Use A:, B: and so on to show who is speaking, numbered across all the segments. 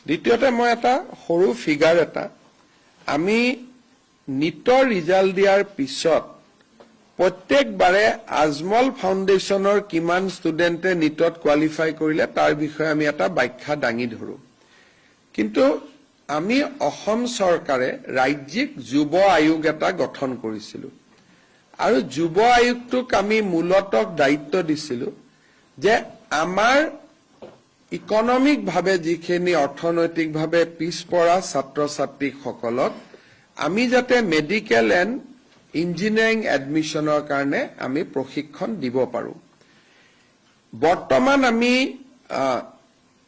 A: দ্বিতীয়তে মই এটা সৰু ফিগাৰ এটা আমি নিটৰ ৰিজাল্ট দিয়াৰ পিছত প্ৰত্যেকবাৰে আজমল ফাউণ্ডেশ্যনৰ কিমান ষ্টুডেণ্টে নিটত কোৱালিফাই কৰিলে তাৰ বিষয়ে আমি এটা ব্যাখ্যা দাঙি ধৰো কিন্তু আমি অসম চৰকাৰে ৰাজ্যিক যুৱ আয়োগ এটা গঠন কৰিছিল আৰু যুৱ আয়োগটোক আমি মূলতঃ দায়িত্ব দিছিল যে আমাৰ ইকনমিক ভাৱে যিখিনি অৰ্থনৈতিক ভাৱে পিছপৰা ছাত্ৰ ছাত্ৰীসকলক আমি যাতে মেডিকেল এণ্ড ইঞ্জিনিয়াৰিং এডমিশনৰ কাৰণে আমি প্ৰশিক্ষণ দিব পাৰো বৰ্তমান আমি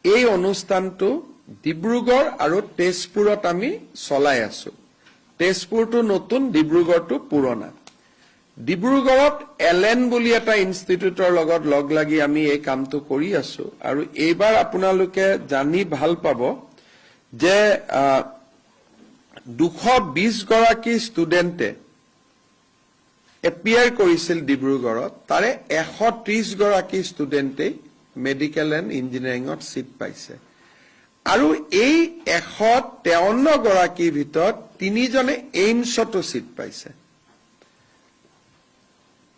A: এই অনুষ্ঠানটো ডিব্ৰুগড় আৰু তেজপুৰত আমি চলাই আছো তেজপুৰটো নতুন ডিব্ৰুগড়টো পুৰণা ডিব্ৰুগড়ত এলএন বুলি এটা ইনষ্টিটিউটৰ লগত লগ লাগি আমি এই কামটো কৰি আছো আৰু এইবাৰ আপোনালোকে জানি ভাল পাব যে 220 গৰাকী ষ্টুডেণ্টে এপিয়াৰ কৰিছিল ডিব্ৰুগড়ত তাৰে 130 গৰাকী ষ্টুডেণ্টে মেডিকেল এণ্ড ইঞ্জিনিয়াৰিঙত সিট পাইছে আৰু এই 153 গৰাকীৰ ভিতৰত 3 জনে এইমছতো সিট পাইছে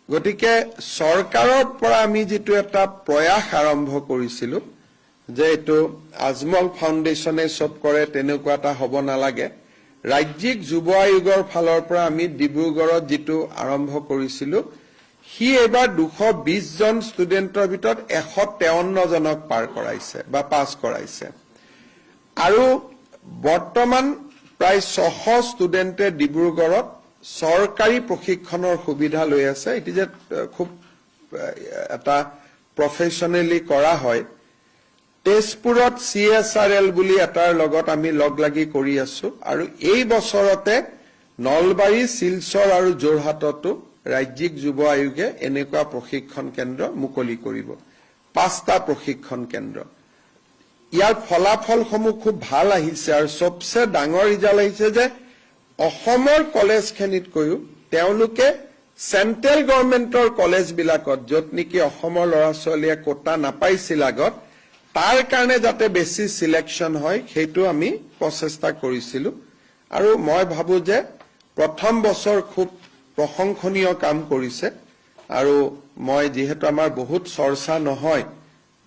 A: গতিকে চৰকাৰৰ পৰা আমি যেটো এটা প্ৰয়াস আৰম্ভ কৰিছিল যে এটো আজমল ফাউণ্ডেশ্যনে সব কৰে তেনেকুৱা এটা হ'ব নালাগে ৰাজ্যিক যুৱ আয়োগৰ ফালৰ পৰা আমি ডিব্ৰুগড়ত যেটো আৰম্ভ কৰিছিল হি এবাৰ 220 জন ষ্টুডেণ্টৰ ভিতৰত 153 জনক পাৰ কৰাইছে বা পাস কৰাইছে আৰু বৰ্তমান প্ৰায় 600 ষ্টুডেণ্টে ডিব্ৰুগড়ত সৰকাৰী প্ৰশিক্ষণৰ সুবিধা লৈ আছে এটি যে খুব এটা প্ৰফেশনালি কৰা হয় তেজপুৰত CSRL বুলি এটাৰ লগত আমি লগ লাগি কৰি আছো আৰু এই বছৰতে নলবাৰী শিলচৰ আৰু যোৰহাটতো ৰাজ্যিক যুৱ আয়োগে এনেকুৱা প্ৰশিক্ষণ কেন্দ্ৰ মুকলি কৰিব 5টা প্ৰশিক্ষণ কেন্দ্ৰ ইয়াৰ ফলাফলসমূহ খুব ভাল আহিছে আৰু সবচে ডাঙৰ ৰিজাল্ট আহিছে যে অসমৰ কলেজখিনিতকৈও তেওঁলোকে সেন্ট্ৰেল গভৰ্ণমেন্টৰ কলেজ বিলাকত যত নেকি অসমৰ ল'ৰা ছোৱালীয়ে কোটা নাপাইছিল আগত তাৰ কাৰণে যাতে বেছি সিলেকশন হয় সেইটো আমি প্ৰচেষ্টা কৰিছিল আৰু মই ভাবো যে প্ৰথম বছৰ খুব প্ৰশংসনীয় কাম কৰিছে আৰু মই যেহেতু আমাৰ বহুত চৰ্চা নহয়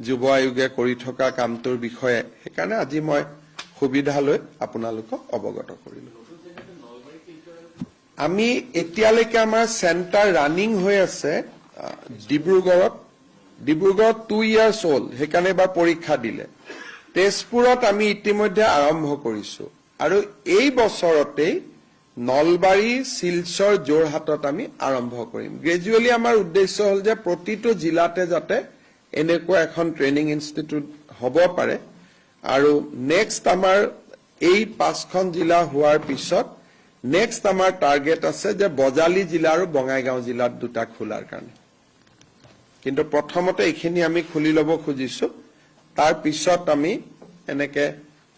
A: যুৱ আয়োগে কৰি থকা কামটোৰ বিষয়ে সেইকাৰণে আজি মই সুবিধা লৈ আপোনালোকক অৱগত কৰিলো আমি এতিয়ালৈকে আমাৰ সেন্টাৰ ৰানিং হৈ আছে ডিব্ৰুগড়ত 2 ইয়াৰ্স ওল্ড সেইকাৰণে বা পৰীক্ষা দিলে তেজপুৰত আমি ইতিমধ্যে আৰম্ভ কৰিছো আৰু এই বছৰতে নলবাৰী শিলচৰ যোৰহাটত আমি আৰম্ভ কৰিম গ্ৰেজুৱেলি আমাৰ উদ্দেশ্য হল যে প্ৰতিটো জিলাতে যাতে এনেকুৱা এখন ট্ৰেইনিং ইনষ্টিটিউট হ'ব পাৰে আৰু নেক্সট আমাৰ এই 5খন জিলা হোৱাৰ পিছত নেক্সট আমাৰ টাৰ্গেট আছে যে বজালি জিলা আৰু বঙাইগাঁও জিলাত দুটা খোলাৰ কাৰণে কিন্তু প্ৰথমতে এইখিনি আমি খুলি লব খুজিছো তাৰ পিছত আমি এনেকে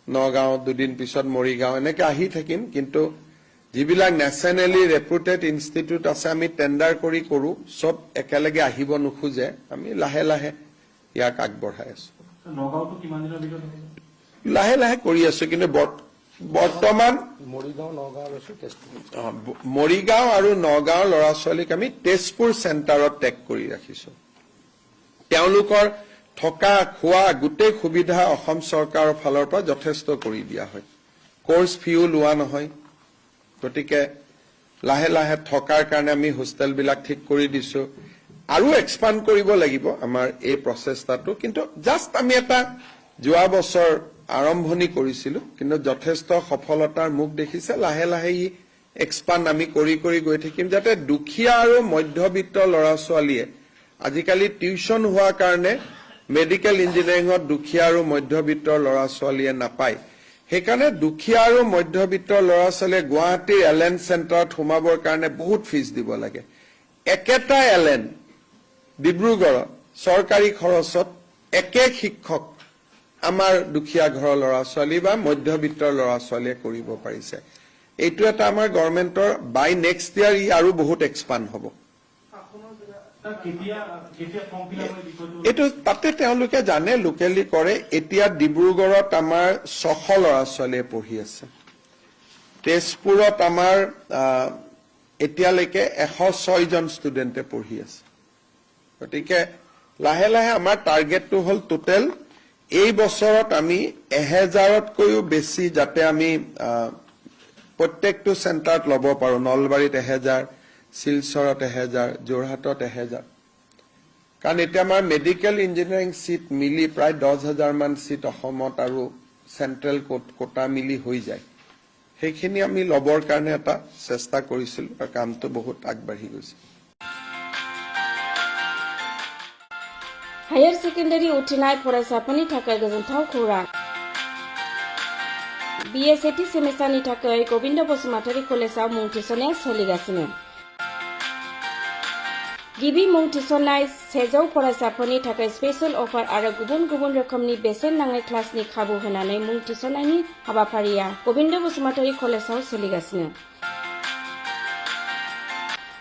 A: নগাঁও দুদিন পিছত মৰিগাঁও এনেকে আহি থাকিম কিন্তু যিবিলাক ন্যাশনালি ৰেপুটেড ইনষ্টিটিউট আছে আমি টেন্ডাৰ কৰি কৰো সব একেলগে আহিব নোখোজে আমি লাহে লাহে ইয়াক আগবঢ়াই আছো
B: নগাঁওটো কিমান দিনৰ ভিতৰত
A: লাহে লাহে কৰি আছো কিন্তু বৰ্তমান মৰিগাঁও আৰু নগাঁও ল'ৰা ছোৱালীক আমি তেজপুৰ চেণ্টাৰত টেক কৰি ৰাখিছো তেওঁলোকৰ থকা খোৱা গোটেই সুবিধা অসম চৰকাৰৰ ফালৰ পৰা যথেষ্ট কৰি দিয়া হয় কোৰ্স ফিও লোৱা নহয় গতিকে লাহে লাহে থকাৰ কাৰণে আমি হোষ্টেল বিলাক ঠিক কৰি দিছো আৰু এক্সপান্ড কৰিব লাগিব আমাৰ এই প্ৰচেষ্টাটো কিন্তু জাস্ট আমি এটা যোৱা বছৰ আৰম্ভণি কৰিছিল কিন্তু যথেষ্ট সফলতাৰ মুখ দেখিছে লাহে লাহে ই এক্সপান্ড আমি কৰি কৰি গৈ থাকিম যাতে দুখীয়া আৰু মধ্যবিত্ত ল'ৰা ছোৱালীয়ে আজিকালি টিউশন হোৱাৰ কাৰণে মেডিকেল ইঞ্জিনিয়াৰিঙত দুখীয়া আৰু মধ্যবিত্তৰ ল'ৰা ছোৱালীয়ে নাপায় সেইকাৰণে দুখীয়া আৰু মধ্যবিত্তৰ ল'ৰা ছোৱালীয়ে গুৱাহাটীৰ এলএন চেণ্টাৰত সোমাবৰ কাৰণে বহুত ফিজ দিব লাগে একেটা এলএন ডিব্ৰুগড়ত চৰকাৰী খৰচত একে শিক্ষক আমাৰ দুখীয়া ঘৰৰ ল'ৰা ছোৱালী বা মধ্যবিত্তৰ ল'ৰা ছোৱালীয়ে কৰিব পাৰিছে এইটো এটা আমাৰ গভৰ্ণমেন্টৰ বাই নেক্সট ইয়াৰ ই আৰু বহুত এক্সপান্ড হ'ব
B: তাত কেতিয়া ফৰ্ম ফিল আপৰ বিষয়টো
A: এইটো তাতে তেওঁলোকে জানে লোকেলি কৰে এতিয়া ডিব্ৰুগড়ত আমাৰ 600 ল'ৰা ছোৱালীয়ে পঢ়ি আছে তেজপুৰত আমাৰ এতিয়ালৈকে 106 জন ষ্টুডেণ্টে পঢ়ি আছে গতিকে লাহে লাহে আমাৰ টাৰ্গেটটো হ'ল টোটেল এই বছৰত আমি 1000তকৈও বেছি যাতে আমি প্ৰত্যেকটো চেণ্টাৰত ল'ব পাৰো নলবাৰীত 1000 শিলচৰত 1000 যোৰহাটত 1000 কাৰণ এতিয়া আমাৰ মেডিকেল ইঞ্জিনিয়াৰিং সিট মিলি প্ৰায় 10,000 মান সিট অসমত আৰু চেন্ট্ৰেল কোটা মিলি হৈ যায় সেইখিনি আমি ল'বৰ কাৰণে এটা চেষ্টা কৰিছিল আৰু কামটো বহুত আগবাঢ়ি গৈছে
C: हायर सेकेन्डारि उथ्रिनाय फरायसाफोरनि थाखाय गोजोनथाव खौरां BSAT सेमिस्टारनि थाखाय गोविन्द बसुमतारी कलेजाव मुं थिसननाया सोलिगासिनो गिबि मुं थिसननाय 100 फरायसाफोरनि थाखाय स्पेशल अफार आरो गुबुन गुबुन रोखोमनि बेसेन नाङै क्लासनि खाबु होनानै मुं थिसननायनि हाबाफारिया गोविन्द बसुमतारी कलेजाव सोलिगासिनो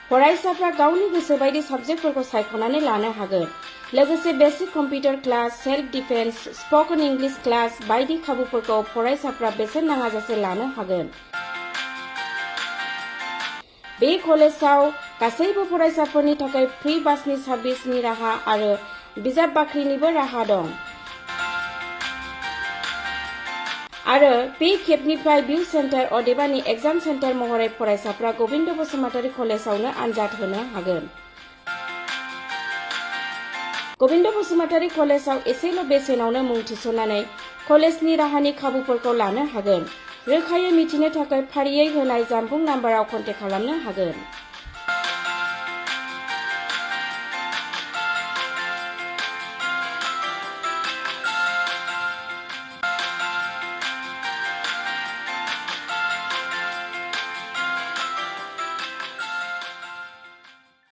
C: फरायसाफ्रा गावनि गोसो बायदि साबजेक्टफोरखौ सायख'नानै लानो हागोन लोगोसे basic computer class self defence spoken English class बायदि खाबुफोरखौ फरायसाफ्रा बेसेन नाङाजासे लानो हागोन बे कलेजाव गासैबो फरायसाफोरनि थाखाय फ्री बासनि सार्भिसनि राहा आरो बिजाब बाख्रिनिबो राहा दं आरो बे खेबनिफ्राय भिउ सेन्टार अदेबानि एग्जाम सेन्टार महरै फरायसाफ्रा गोविन्द बसुमतारी कलेजावनो आनजाद होनो हागोन गोविन्द बसुमतारी कलेजाव एसेल' बेसेनावनो मुं थिसननानै कलेजनि राहानि खाबुफोरखौ लानो हागोन रोखायै मिथिनो थाखाय फारियै होनाय जानबुं नाम्बाराव कन्टेक्ट खालामनो हागोन